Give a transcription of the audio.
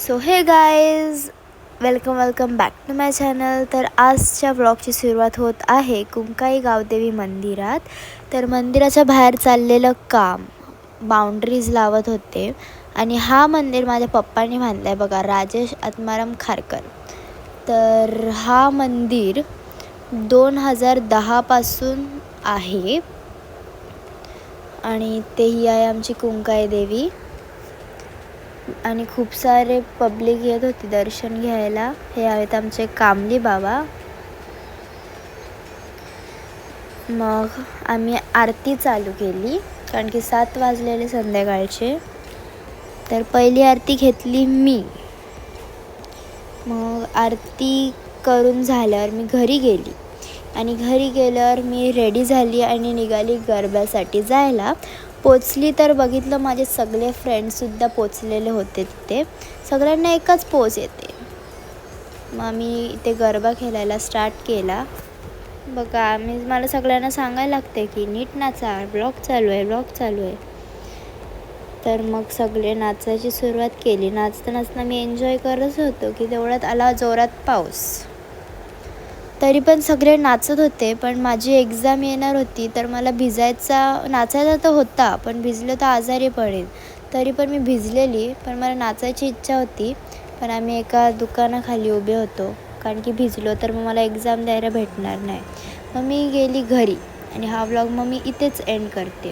So hey guys, welcome back to my channel. तर आजच्या ब्लॉगची सुरुवात होत आहे कुंकाई गावदेवी मंदिरात. तर मंदिराच्या बाहेर चाललेलं काम, बाउंड्रीज लावत होते आणि हा मंदिर माझ्या पप्पांनी बांधला आहे बघा, राजेश आत्माराम खारकर. तर हा मंदिर 2010पासून आहे आणि तेही आहे आमची कुंकाई देवी. आणि खूप सारे पब्लिक येत होती दर्शन घ्यायला. हे आहेत आमचे कामली बाबा. मग आम्ही आरती चालू केली कारण की 7 वाजलेले संध्याकाळचे. तर पहिली आरती घेतली मी. मग आरती करून झाल्यावर मी घरी गेली आणि घरी गेल्यावर मी रेडी झाली आणि निघाली गरब्यासाठी जायला. पोचली तर बघितलं माझे सगळे फ्रेंड्ससुद्धा पोचलेले होते तिथे. सगळ्यांना एकच पोच येते. मग मी इथे गरबा खेळायला स्टार्ट केला. बघा, मला सगळ्यांना सांगायला लागते की नीट नाचा, ब्लॉग चालू आहे. तर मग सगळे नाचायची सुरुवात केली. नाचता मी एन्जॉय करत होतो की तेवढ्यात आला जोरात पाऊस. तरी पण सगळे नाचत होते. पण माझी एक्झाम येणार होती तर मला नाचायचा तर होता, पण भिजलो तर आजारी पडेल. तरी पण मी भिजलेली, पण मला नाचायची इच्छा होती. पण आम्ही एका दुकानाखाली उभे होतो कारण की भिजलो तर मग मला एक्झाम द्यायला भेटणार नाही. मग मी गेली घरी आणि हा व्लॉग मग मी इथेच एंड करते.